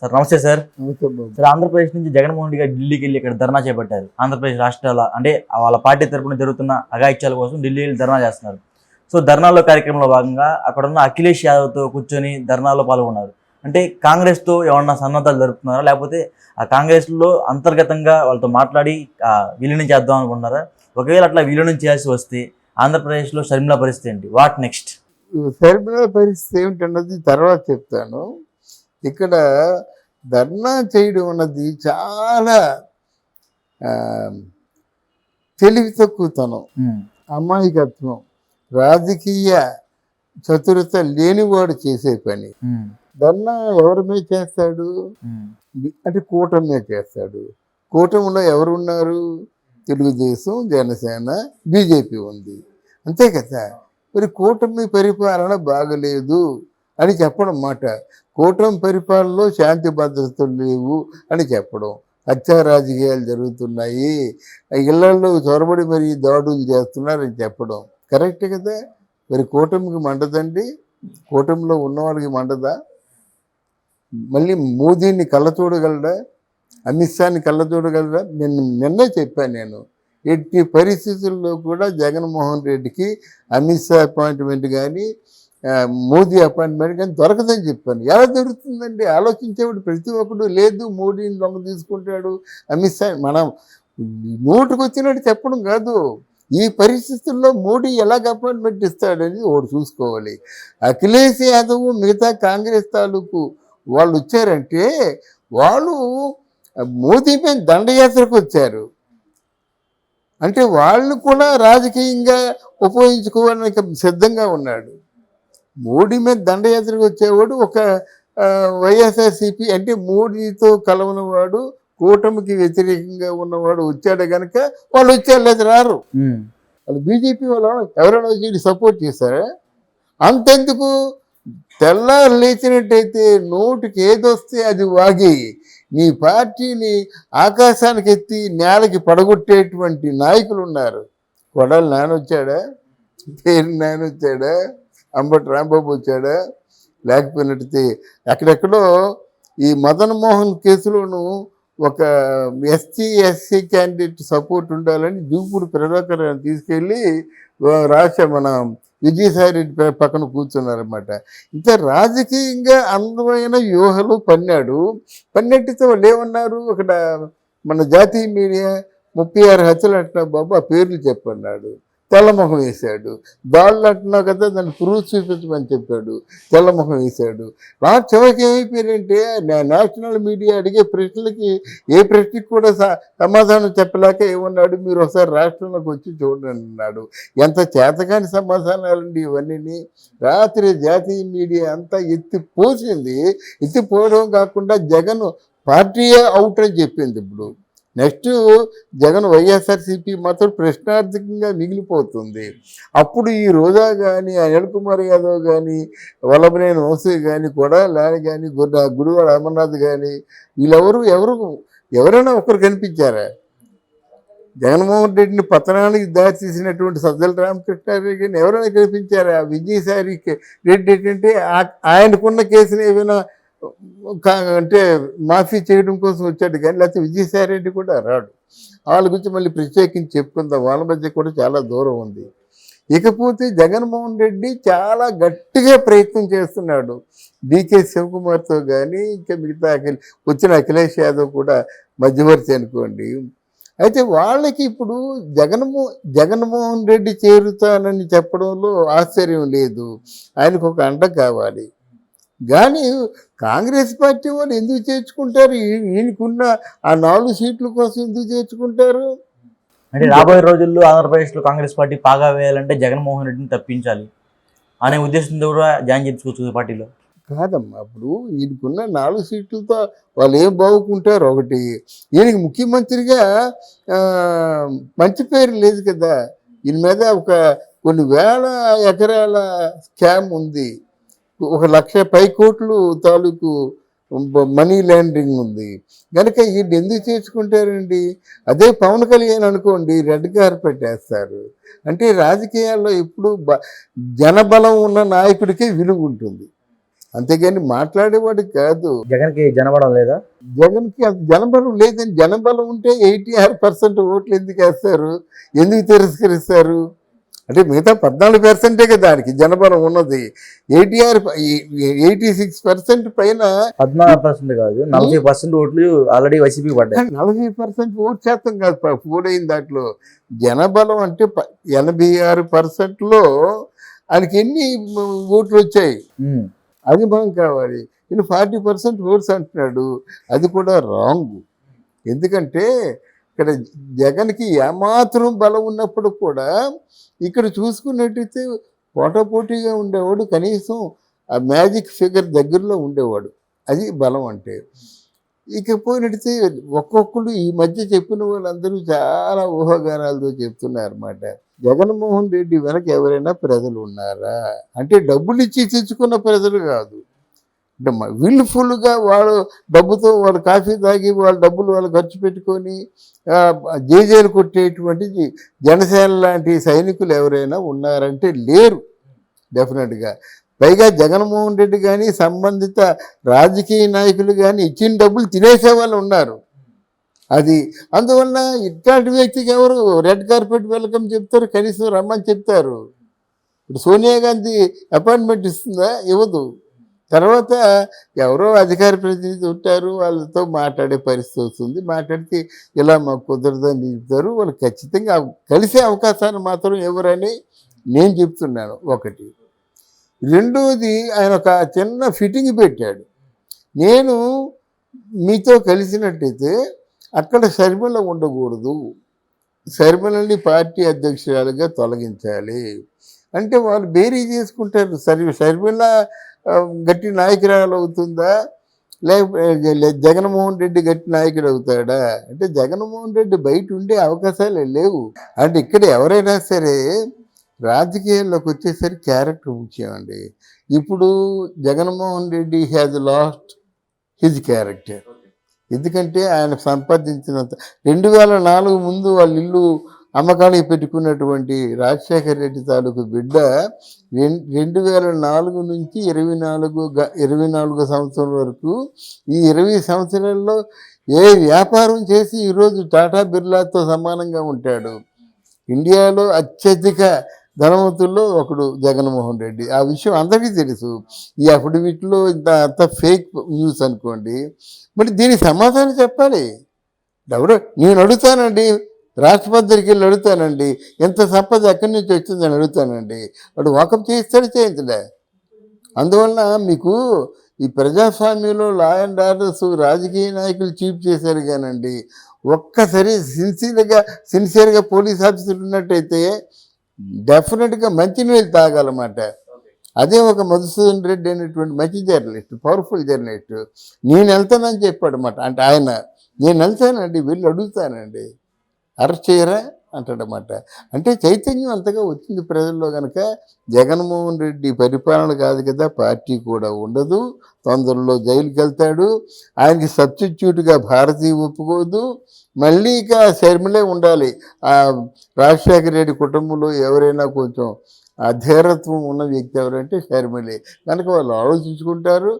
Sir నమస్తే sir. నమస్తే బాబు. Sir Andhra Pradesh నుంచి జగన్మోహన్ రెడ్డి గారు ఢిల్లీకి వెళ్ళి ఇక్కడ ధర్నా చేపట్టారు. ఆంధ్రప్రదేశ్ రాష్ట్రాల అంటే వాళ్ళ పార్టీ తరపున జరుగుతున్న అఘాయిత్యాల కోసం ఢిల్లీ వెళ్ళి ధర్నా చేస్తున్నారు. సో ధర్నాలో కార్యక్రమంలో భాగంగా అక్కడ ఉన్న అఖిలేష్ యాదవ్తో కూర్చొని ధర్నాలో పాల్గొన్నారు. అంటే కాంగ్రెస్తో ఏమన్నా సన్నద్ధాలు జరుపుతున్నారా, లేకపోతే ఆ కాంగ్రెస్లో అంతర్గతంగా వాళ్ళతో మాట్లాడి విలీనం చేద్దాం అనుకుంటున్నారా? ఒకవేళ అట్లా విలీనం చేయాల్సి వస్తే ఆంధ్రప్రదేశ్లో షర్మిల పరిస్థితి ఏంటి? What next? షర్మిల పరిస్థితి ఏమిటన్నది తర్వాత చెప్తాను. ఇక్కడ ధర్నా చేయడం అన్నది చాలా తెలివి తక్కువతనం, అమాయకత్వం, రాజకీయ చతురత లేనివాడు చేసే పని. ధర్నా ఎవరి మీద చేస్తాడు అంటే కూటమి మీద చేస్తాడు. కూటమిలో ఎవరున్నారు? తెలుగుదేశం, జనసేన, బీజేపీ ఉంది, అంతే కదా. మరి కూటమి పరిపాలన బాగలేదు అని చెప్పడం మాట, కూటమి పరిపాలనలో శాంతి భద్రతలు లేవు అని చెప్పడం, హత్యా రాజకీయాలు జరుగుతున్నాయి, ఇళ్లలో చొరబడి మరి దాడులు చేస్తున్నారని చెప్పడం కరెక్టే కదా. మరి కూటమికి మండదండి? కూటమిలో ఉన్న వాళ్ళకి మండదా? మళ్ళీ మోదీని కళ్ళ చూడగలడా? అమిత్ షాని కళ్ళ చూడగలడా? నిన్నే చెప్పాను నేను, ఎట్టి పరిస్థితుల్లో కూడా జగన్మోహన్ రెడ్డికి అమిత్ షా అపాయింట్మెంట్ కానీ మోదీ అపాయింట్మెంట్ కానీ దొరకదని చెప్పాను. ఎలా దొరుకుతుందండి? ఆలోచించేవాడు ప్రతి ఒక్కడు లేదు మోడీని దొంగ తీసుకుంటాడు, అమిత్ షా. మనం నోటుకు వచ్చినట్టు చెప్పడం కాదు, ఈ పరిస్థితుల్లో మోడీ ఎలాగ అపాయింట్మెంట్ ఇస్తాడని ఒకటి చూసుకోవాలి. అఖిలేష్ యాదవ్ మిగతా కాంగ్రెస్ తాలూకు వాళ్ళు వచ్చారంటే వాళ్ళు మోదీ మీద దండయాత్రకు వచ్చారు అంటే వాళ్ళు కూడా రాజకీయంగా ఉపయోగించుకోవడానికి సిద్ధంగా ఉన్నాడు. మోడీ మీద దండయాత్రకు వచ్చేవాడు ఒక వైఎస్ఆర్సీపీ అంటే మోడీతో కలవనవాడు, కూటమికి వ్యతిరేకంగా ఉన్నవాడు వచ్చాడు కనుక వాళ్ళు వచ్చారు, లేదు రారు. వాళ్ళు బీజేపీ వాళ్ళు ఎవరైనా వచ్చి సపోర్ట్ చేశారా? అంతెందుకు, తెల్లారు లేచినట్టయితే నోటికి ఏదొస్తే అది వాగి నీ పార్టీని ఆకాశానికి ఎత్తి నేలకి పడగొట్టేటువంటి నాయకులు ఉన్నారు. కొడాలి నాన్న వచ్చాడా? పేరు నాన్న వచ్చాడా? అంబటి రాంబాబు వచ్చాడా? లేకపోయినట్టయితే ఎక్కడెక్కడో ఈ మదన్ మోహన్ కేసులోను ఒక ఎస్సీ క్యాండిడేట్ సపోర్ట్ ఉండాలని జూపూడి ప్రభాకర్ తీసుకెళ్ళి మన విజయసాయి రెడ్డి పక్కన కూర్చున్నారన్నమాట. ఇంత రాజకీయంగా అందమైన వ్యూహాలు పన్నెట్టితో వాళ్ళు ఏమన్నారు, అక్కడ మన జాతీయ మీడియా 36 హత్యలు అంటున్నావు బాబు, ఆ పేర్లు చెప్పన్నాడు, తెల్లమొహం వేశాడు. దాళ్ళు అంటున్నావు కదా, దాన్ని ప్రూఫ్ చూపించమని చెప్పాడు, తెల్లమొహం వేశాడు. చివరికి ఏమైపోయారంటే నేషనల్ మీడియా అడిగే ప్రశ్నలకి ఏ ప్రశ్నకి కూడా సమాధానం చెప్పలేక ఏమన్నాడు, మీరు ఒకసారి రాష్ట్రంలోకి వచ్చి చూడండి అన్నాడు. ఎంత చేతకాని సమాధానాలండి ఇవన్నీ. రాత్రి జాతీయ మీడియా అంతా ఎత్తిపోసింది. ఎత్తిపోవడం కాకుండా జగన్ పార్టీయే అవుట్ అని చెప్పింది. ఇప్పుడు నెక్స్ట్ జగన్ వైఎస్ఆర్సీపీ మాత్రం ప్రశ్నార్థకంగా మిగిలిపోతుంది. అప్పుడు ఈ రోజా కానీ, అనిల్ కుమార్ యాదవ్ కానీ, వల్లభనేని వంశీ కానీ, కొడాలి కానీ, గుడివాడ అమర్నాథ్ కానీ ఎవరైనా ఒకరు కనిపించారా? జగన్మోహన్ రెడ్డిని పతనానికి దారి తీసినటువంటి సజ్జల రామకృష్ణారెడ్డి కానీ ఎవరైనా కనిపించారా? విజయసాయి రెడ్డి ఏంటంటే ఆయనకున్న కేసుని ఏమైనా అంటే మాఫీ చేయడం కోసం వచ్చాడు కానీ, లేకపోతే విజయసాయి రెడ్డి కూడా రాడు. వాళ్ళ గురించి మళ్ళీ ప్రత్యేకించి చెప్పుకుందాం, వాళ్ళ మధ్య కూడా చాలా దూరం ఉంది. ఇకపోతే జగన్మోహన్ రెడ్డి చాలా గట్టిగా ప్రయత్నం చేస్తున్నాడు. డీకే శివకుమార్తో కానీ ఇంకా మిగతా వచ్చిన అఖిలేష్ యాదవ్ కూడా మధ్యవర్తి అనుకోండి. అయితే వాళ్ళకి ఇప్పుడు జగన్మోహన్ రెడ్డి చేరుతానని చెప్పడంలో ఆశ్చర్యం లేదు, ఆయనకు ఒక అండ కావాలి. కానీ కాంగ్రెస్ పార్టీ వాళ్ళు ఎందుకు చేర్చుకుంటారు? ఈయనకున్న ఆ 4 సీట్ల కోసం ఎందుకు చేర్చుకుంటారు? అంటే రాబోయే రోజుల్లో ఆంధ్రప్రదేశ్లో కాంగ్రెస్ పార్టీ పాగా వేయాలంటే జగన్మోహన్ రెడ్డిని తప్పించాలి అనే ఉద్దేశంతో కూడా జాయిన్ చేసుకోవచ్చు పార్టీలో. కాదమ్మా, ఇప్పుడు ఈయనకున్న 4 సీట్లతో వాళ్ళు ఏం బాగుకుంటారు? ఒకటి, ఈయనకి ముఖ్యమంత్రిగా మంచి పేరు లేదు కదా. ఈయన మీద కొన్ని వేల ఎకరాల స్కామ్ ఉంది, 1,00,000 కోట్లు తాలూకు మనీ లాండరింగ్ ఉంది కనుక వీళ్ళు ఎందుకు చేర్చుకుంటారండి? అదే పవన్ కళ్యాణ్ అనుకోండి, రెడ్ కార్పెట్ వేస్తారు. అంటే రాజకీయాల్లో ఎప్పుడు జనబలం ఉన్న నాయకుడికే విలువ ఉంటుంది. అంతేగాని మాట్లాడేవాడు కాదు. జగన్కి జనబడం లేదా? జగన్కి అంత జనబలం లేదని. జనబలం ఉంటే 86% ఓట్లు ఎందుకు వేస్తారు, ఎందుకు తిరస్కరిస్తారు? అంటే మిగతా 14% కదా దానికి జనబలం ఉన్నది. 86% పైన 14% కాదు, 40% ఓట్లు ఆల్రెడీ వైసీపీ పడ్డాయి. 40% ఓటు శాతం కాదు పోలైన దాంట్లో. జనబలం అంటే 86%లో ఆయనకి ఎన్ని ఓట్లు వచ్చాయి అది మనం కావాలి. ఈయన 40% ఓట్స్ అంటున్నాడు, అది కూడా రాంగ్. ఎందుకంటే ఇక్కడ జగన్కి ఏమాత్రం బలం ఉన్నప్పుడు కూడా ఇక్కడ చూసుకున్నట్టయితే పోటాపోటీగా ఉండేవాడు, కనీసం ఆ మ్యాజిక్ ఫిగర్ దగ్గరలో ఉండేవాడు. అది బలం అంటే. ఇకపోయినట్టయితే ఒక్కొక్కరు ఈ మధ్య చెప్పిన వాళ్ళందరూ చాలా ఊహాగానాలతో చెప్తున్నారు అన్నమాట. జగన్మోహన్ రెడ్డి వెనక ఎవరైనా ప్రజలు ఉన్నారా అంటే డబ్బులు ఇచ్చి తెచ్చుకున్న ప్రజలు కాదు. అంటే విల్ఫుల్గా వాళ్ళు డబ్బుతో వాళ్ళు కాఫీ తాగి వాళ్ళ డబ్బులు వాళ్ళు ఖర్చు పెట్టుకొని జేజేలు కొట్టేటువంటిది జనసేన లాంటి సైనికులు ఎవరైనా ఉన్నారంటే లేరు డెఫినెట్గా. పైగా జగన్మోహన్ రెడ్డి కానీ సంబంధిత రాజకీయ నాయకులు కానీ ఇచ్చిన డబ్బులు తినేసే వాళ్ళు ఉన్నారు. అది అందువల్ల ఇట్లాంటి వ్యక్తికి ఎవరు రెడ్ కార్పెట్ వెల్కమ్ చెప్తారు, కనీసం రమ్మని చెప్తారు. ఇప్పుడు సోనియా గాంధీ అపాయింట్మెంట్ ఇస్తుందా? ఇవ్వదు. తర్వాత ఎవరో అధికార ప్రతినిధి ఉంటారు, వాళ్ళతో మాట్లాడే పరిస్థితి వస్తుంది. మాట్లాడితే ఇలా మాకు కుదరదని చెప్తారు. వాళ్ళు ఖచ్చితంగా కలిసే అవకాశాన్ని మాత్రం ఎవరని నేను చెప్తున్నాను. ఒకటి. రెండోది, ఆయన ఒక చిన్న ఫిట్టింగ్ పెట్టాడు. నేను మీతో కలిసినట్టయితే అక్కడ షర్మిల ఉండకూడదు, షర్మిలని పార్టీ అధ్యక్షురాలుగా తొలగించాలి అంటే వాళ్ళు బేరీ చేసుకుంటారు. షర్మిల గట్టి నాయకురాలు అవుతుందా, లేకపోతే జగన్మోహన్ రెడ్డి గట్టి నాయకుడు అవుతాడా అంటే జగన్మోహన్ రెడ్డి బయట ఉండే అవకాశాలు లేవు. అంటే ఇక్కడ ఎవరైనా సరే రాజకీయాల్లోకి వచ్చేసరికి క్యారెక్టర్ ముఖ్యమండి. ఇప్పుడు Jaganmohan Reddy has last his character. ఎందుకంటే ఆయన సంపాదించినంత 2004 ముందు వాళ్ళ ఇల్లు అమ్మకానికి పెట్టుకున్నటువంటి రాజశేఖర రెడ్డి తాలూకు బిడ్డ 2004 నుంచి 24 సంవత్సరం వరకు ఈ 20 సంవత్సరాల్లో ఏ వ్యాపారం చేసి ఈరోజు టాటా బిర్లాతో సమానంగా ఉంటాడు. ఇండియాలో అత్యధిక ధనవంతుల్లో ఒకడు జగన్మోహన్ రెడ్డి. ఆ విషయం అందరికీ తెలుసు. ఈ అఫిడవిట్లో అంత ఫేక్ న్యూస్ అనుకోండి. మరి దీనికి సమాధానం చెప్పాలి. ఎవరో నేను అడుగుతానండి, రాష్ట్రపతి దగ్గరికి వెళ్ళి అడుగుతానండి, ఎంత సంపద ఎక్కడి నుంచి వచ్చిందని అడుగుతానండి. వాడు వాకప్ చేయిస్తాడు, చేయించలే. అందువల్ల మీకు ఈ ప్రజాస్వామ్యంలో లా అండ్ ఆర్డర్స్ రాజకీయ నాయకులు చీప్ చేశారు కానండి. ఒక్కసారి సిన్సియర్గా పోలీస్ ఆఫీసర్లు ఉన్నట్టయితే డెఫినెట్గా మంచినీళ్ళు తాగాలన్నమాట. అదే ఒక మధుసూదన్ రెడ్డి అనేటువంటి మంచి జర్నలిస్ట్, పవర్ఫుల్ జర్నలిస్ట్, నేను వెళ్తానని చెప్పాడు అన్నమాట. అంటే ఆయన నేను వెళ్తానండి, వెళ్ళి అడుగుతానండి, అరెస్ట్ చేయరా అంటాడన్నమాట. అంటే చైతన్యం అంతగా వచ్చింది ప్రజల్లో. కనుక జగన్మోహన్ రెడ్డి పరిపాలన కాదు కదా, పార్టీ కూడా ఉండదు, తొందరలో జైలుకి వెళ్తాడు. ఆయనకి సబ్స్టిట్యూట్గా భారతీయ ఒప్పుకోదు. మళ్ళీ ఇక షర్మిలే ఉండాలి. రాజశేఖర రెడ్డి కుటుంబంలో ఎవరైనా కొంచెం ధీరత్వం ఉన్న వ్యక్తి ఎవరంటే షర్మిలే. కనుక వాళ్ళు ఆలోచించుకుంటారు.